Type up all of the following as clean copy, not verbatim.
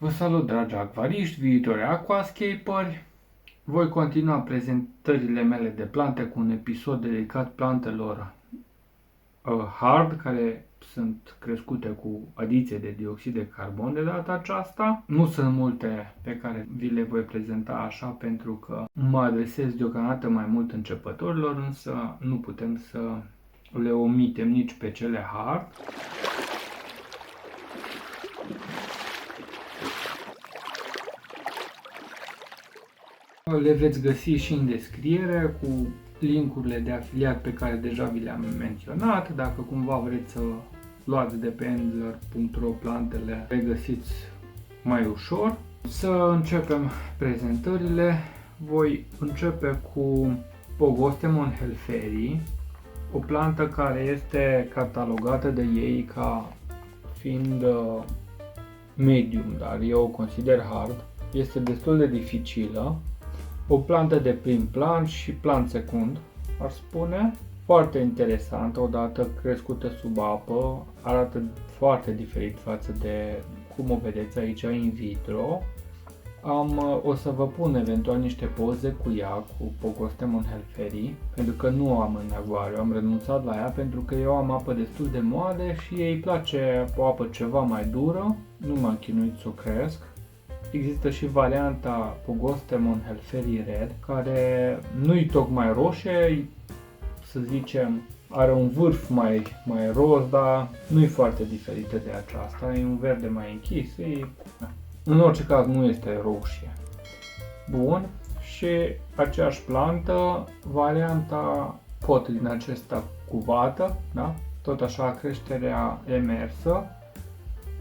Vă salut, dragi acvariști, viitori aquascaperi! Voi continua prezentările mele de plante cu un episod dedicat plantelor hard, care sunt crescute cu adiție de dioxid de carbon de data aceasta. Nu sunt multe pe care vi le voi prezenta așa pentru că mă adresez deocamdată mai mult începătorilor, însă nu putem să le omitem nici pe cele hard. Le veți găsi și în descriere cu linkurile de afiliat pe care deja vi le-am menționat. Dacă cumva vreți să luați de pe endler.ro plantele, le găsiți mai ușor. Să începem prezentările. Voi începe cu Pogostemon helferi, o plantă care este catalogată de ei ca fiind medium, dar eu o consider hard. Este destul de dificilă. O plantă de prim plan și plan secund, ar spune. Foarte interesantă, odată crescută sub apă, arată foarte diferit față de cum o vedeți aici in vitro. O să vă pun eventual niște poze cu ea, cu Pogostemon helferi, pentru că nu o am în acvariu, am renunțat la ea pentru că eu am apă destul de moale și ei îi place o apă ceva mai dură, nu m-am chinuit să o cresc. Există și varianta Pogostemon helferi red, care nu-i tocmai roșie, să zicem, are un vârf mai roz, dar nu-i foarte diferită de aceasta, e un verde mai închis, în orice caz nu este roșie. Bun, și aceeași plantă, varianta pot din acesta cu vată, da? Tot așa creșterea emersă.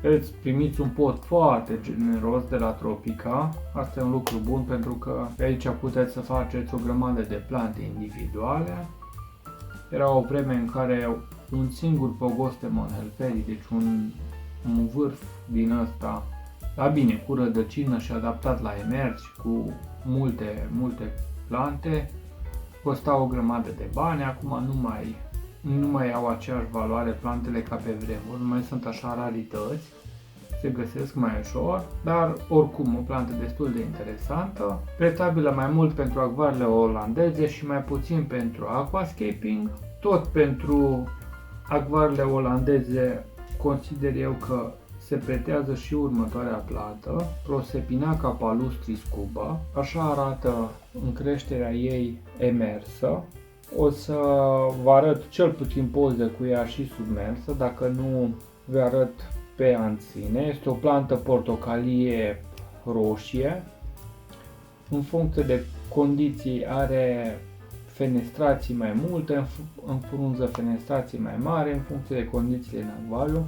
Îți primiți un pot foarte generos de la Tropica. Asta e un lucru bun pentru că pe aici puteți să faceți o grămadă de plante individuale. Era o vreme în care un singur Pogostemon helferi, deci un vârf din ăsta, da bine, cu rădăcină și adaptat la emers și cu multe plante, costa o grămadă de bani. Acum nu mai au aceeași valoare plantele ca pe vremuri, nu mai sunt așa rarități, se găsesc mai ușor, dar oricum o plantă destul de interesantă, prețabilă mai mult pentru acvariile olandeze și mai puțin pentru aquascaping. Tot pentru acvariile olandeze consider eu că se pretează și următoarea plantă, Prosepinaca palustris scuba, așa arată în creșterea ei emersă. O să vă arăt cel puțin poze cu ea și submersă, dacă nu vă arăt pe ea în sine. Este o plantă portocalie roșie. În funcție de condiții are fenestrații mai multe, în frunză fenestrații mai mari, în funcție de condițiile în acvariu.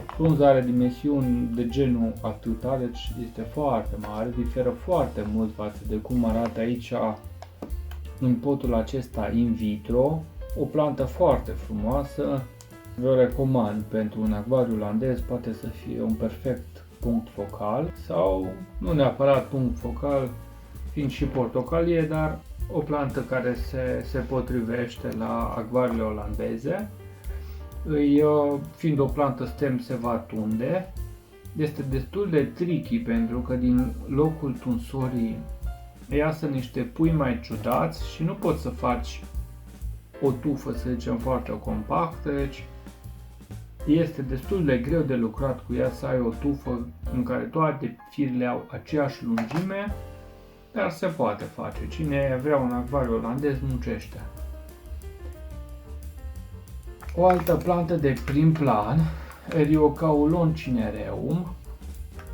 Frunza are dimensiuni de genul atâta, deci este foarte mare, diferă foarte mult față de cum arată aici în potul acesta in vitro. O plantă foarte frumoasă, vă recomand pentru un acvariu olandez, poate să fie un perfect punct focal sau nu neapărat punct focal, fiind și portocalie, dar o plantă care se potrivește la acvariile olandeze. Fiind o plantă stem se va tunde, este destul de tricky pentru că din locul tunsorii iasă niște pui mai ciudați și nu poți să faci o tufă, să zicem, foarte compactă, deci este destul de greu de lucrat cu ea, să ai o tufă în care toate firele au aceeași lungime, dar se poate face. Cine vrea un acvariu olandez muncește. O altă plantă de prim plan, Eriocaulon cinereum,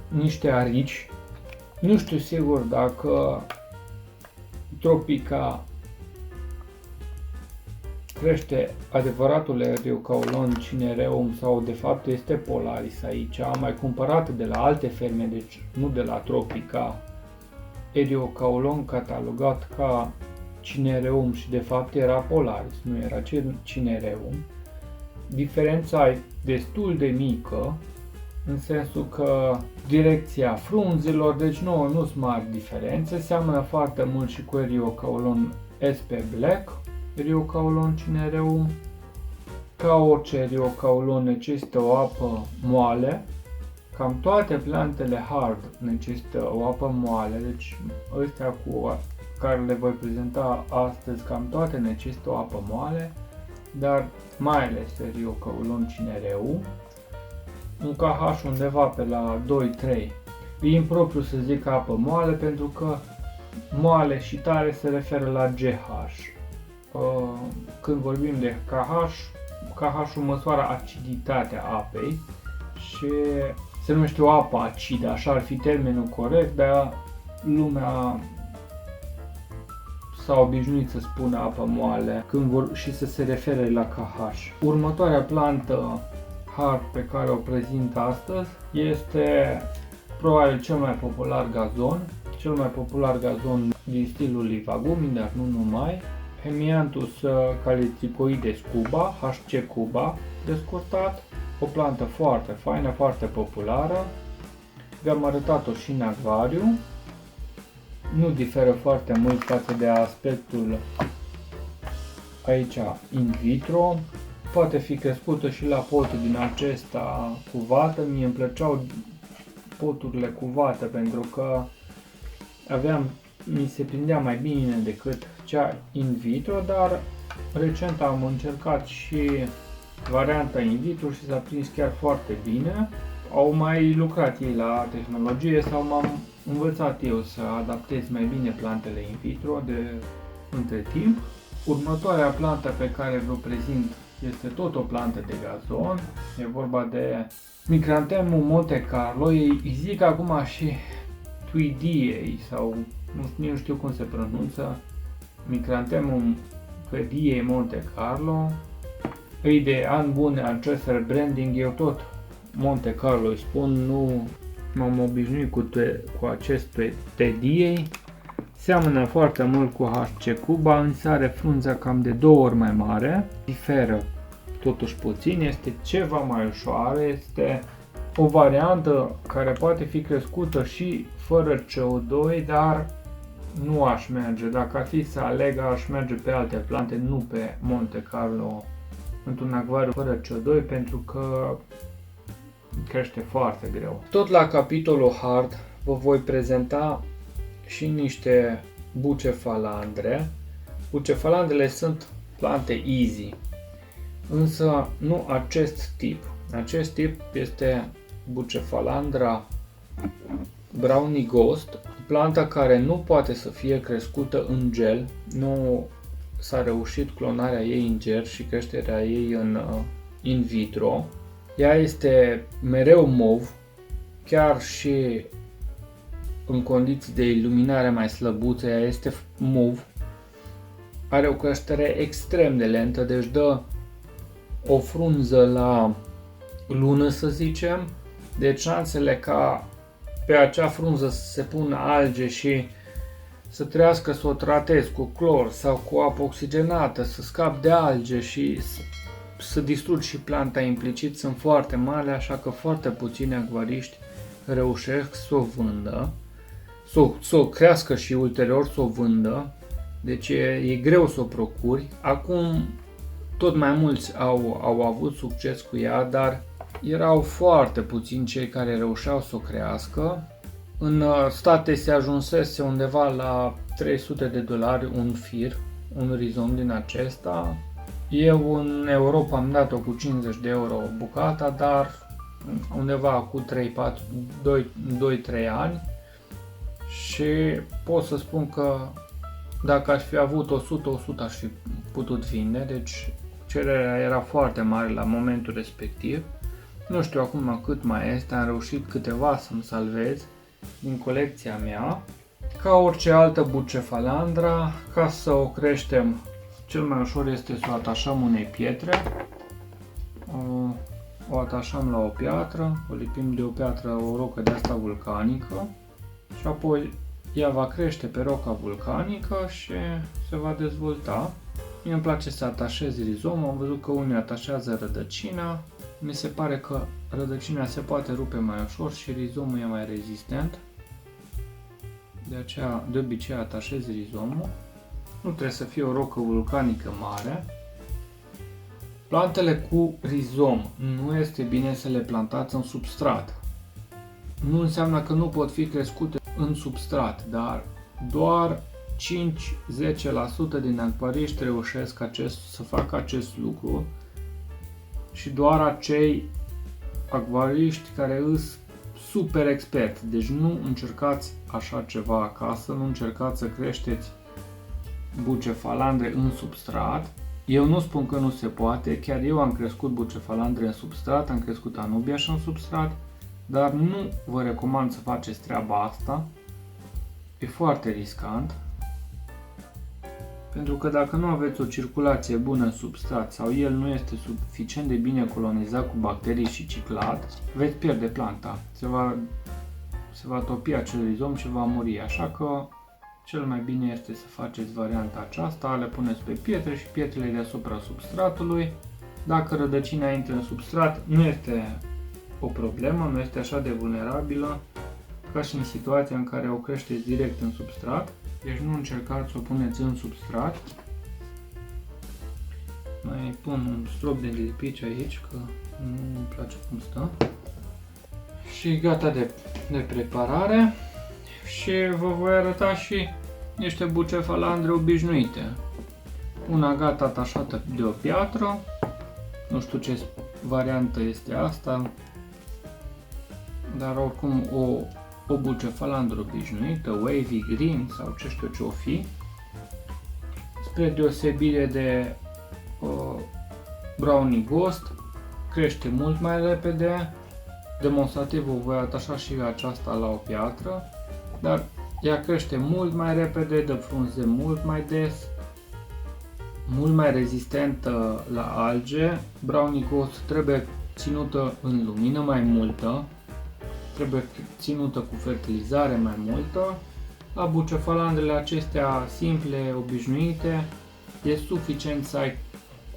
niște arici. Nu știu sigur dacă Tropica crește adevăratul Eriocaulon cinereum sau de fapt este Polaris aici. Am mai cumpărat de la alte ferme, deci nu de la Tropica, Eriocaulon catalogat ca cinereum și de fapt era Polaris, nu era cinereum. Diferența e destul de mică, în sensul că direcția frunzilor, deci nu sunt mari diferențe, seamănă foarte mult și cu Eriocaulon SP Black, Eriocaulon cinereum. Ca orice Eriocaulon necesită o apă moale, Cam toate plantele hard necesită o apă moale, deci ăstea care le voi prezenta astăzi, cam toate necesită o apă moale, dar mai ales seriocăulon cinereu, un KH undeva pe la 2-3. E impropriu să zic apă moale pentru că moale și tare se referă la GH. Când vorbim de KH, KH-ul măsoară aciditatea apei și se numește o apă acidă, așa ar fi termenul corect, dar lumea s-a obișnuit să spună apă moale și să se refere la KH. Următoarea plantă hard pe care o prezint astăzi este probabil cel mai popular gazon, din stilul Livagumi, dar nu numai, Hemianthus calicicoides cuba, HC cuba, descurtat, o plantă foarte faină, foarte populară. Vi-am arătat-o și în acvariu, nu diferă foarte mult față de aspectul aici in vitro. Poate fi crescută și la potul din acesta cu vată. Mie îmi plăceau poturile cu vată pentru că mi se prindea mai bine decât cea in vitro, dar recent am încercat și varianta in vitro și s-a prins chiar foarte bine. Au mai lucrat ei la tehnologie sau m-am învățat eu să adaptez mai bine plantele in vitro între timp. Următoarea plantă pe care vă prezint este tot o plantă de gazon. E vorba de Micranthemum Monte Carlo. Ei zic acum și Tweediei sau nu știu cum se pronunță. Micranthemum Tweediei Monte Carlo. Îi de ani bune acest branding, eu tot Monte Carlo îi spun, nu m-am obișnuit cu acest Tweediei. Seamănă foarte mult cu HC cuba, însă are frunza cam de 2 ori mai mare. Diferă totuși puțin, este ceva mai ușoară, este o variantă care poate fi crescută și fără CO2, dar nu aș merge. Dacă ar fi să aleg, aș merge pe alte plante, nu pe Monte Carlo într-un acvariu fără CO2, pentru că crește foarte greu. Tot la capitolul hard vă voi prezenta și niște bucefalandre. Bucefalandrele sunt plante easy, însă nu acest tip. Acest tip este Bucefalandra Brownie Ghost, planta care nu poate să fie crescută în gel. Nu s-a reușit clonarea ei în gel și creșterea ei in vitro. Ea este mereu mov, chiar și în condiții de iluminare mai slăbuță, ea este mov. Are o creștere extrem de lentă, deci dă o frunză la lună, să zicem. Deci șansele ca pe acea frunză să se pună alge și să trească să o tratezi cu clor sau cu apă oxigenată, să scap de alge și să distrugi și planta implicit, sunt foarte mari, așa că foarte puțini acvariști reușesc să o vândă, să o crească și ulterior să o vândă. Deci e greu să o procuri. Acum tot mai mulți au avut succes cu ea, dar erau foarte puțini cei care reușeau să o crească. În state se ajunsese undeva la $300 un fir, un rizom din acesta. Eu în Europa am dat-o cu 50 de euro bucata, dar undeva cu 2-3 ani. Și pot să spun că dacă aș fi avut 100 aș fi putut vinde, deci cererea era foarte mare la momentul respectiv. Nu știu acum cât mai este, am reușit câteva să-mi salvez din colecția mea. Ca orice altă bucefalandra, ca să o creștem, cel mai ușor este să o atașăm unei pietre. O atașăm la o piatră, o lipim de o piatră, o rocă de asta vulcanică și apoi ea va crește pe roca vulcanică și se va dezvolta. Mie îmi place să atașez rizomul, am văzut că unii atașează rădăcina. Mi se pare că rădăcina se poate rupe mai ușor și rizomul e mai rezistent. De obicei atașez rizomul. Nu trebuie să fie o rocă vulcanică mare. Plantele cu rizom nu este bine să le plantați în substrat. Nu înseamnă că nu pot fi crescute în substrat, dar doar 5-10% din acvariști reușesc să facă acest lucru și doar acei acvariști care sunt super experți. Deci nu încercați așa ceva acasă, nu încercați să creșteți bucefalandre în substrat. Eu nu spun că nu se poate, chiar eu am crescut bucefalandre în substrat, am crescut anubiaș în substrat, dar nu vă recomand să faceți treaba asta. E foarte riscant. Pentru că dacă nu aveți o circulație bună în substrat sau el nu este suficient de bine colonizat cu bacterii și ciclat, veți pierde planta. Se va topi acel rizom și va muri. Așa că cel mai bine este să faceți varianta aceasta, le puneți pe pietre și pietrele deasupra substratului. Dacă rădăcina intră în substrat, nu este o problemă, nu este așa de vulnerabilă ca și în situația în care o creșteți direct în substrat. Deci nu încercați să o puneți în substrat. Mai pun un strop de lipici aici, că nu îmi place cum stă. Și gata de preparare. Și vă voi arăta și niște bucefalandre obișnuite. Una gata atașată de o piatră. Nu știu ce variantă este asta, dar oricum o bucefalandră obișnuită, wavy green sau ce știu ce o fi. Spre deosebire de brownie ghost, crește mult mai repede. Demonstrativ o voi atașa și aceasta la o piatră, dar ea crește mult mai repede, dă frunze mult mai des, mult mai rezistentă la alge. Brownie ghost trebuie ținută în lumină mai multă, trebuie ținută cu fertilizare mai multă. La bucefalandrele acestea simple, obișnuite, e suficient să ai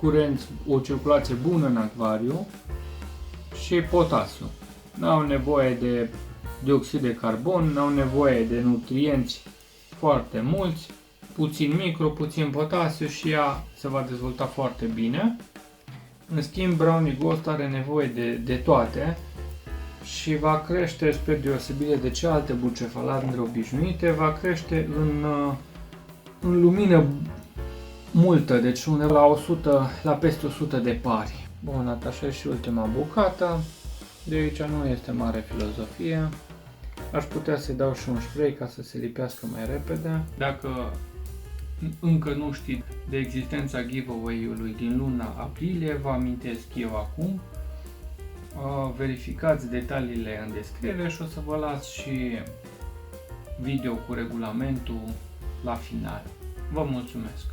curent, o circulație bună în acvariu și potasiu. N-au nevoie de dioxid de carbon, n-au nevoie de nutrienți foarte mulți, puțin micro, puțin potasiu și ea se va dezvolta foarte bine. În schimb, brownie ghost are nevoie de toate și va crește, spre deosebire de celelalte bucefalandre obișnuite, va crește în lumină multă, deci undeva la peste 100 de pari. Bun, atașez și ultima bucată. De aici nu este mare filozofie. Aș putea să-i dau și un spray ca să se lipească mai repede. Dacă încă nu știți de existența giveaway-ului din luna aprilie, vă amintesc eu acum. Verificați detaliile în descriere și o să vă las și video cu regulamentul la final. Vă mulțumesc!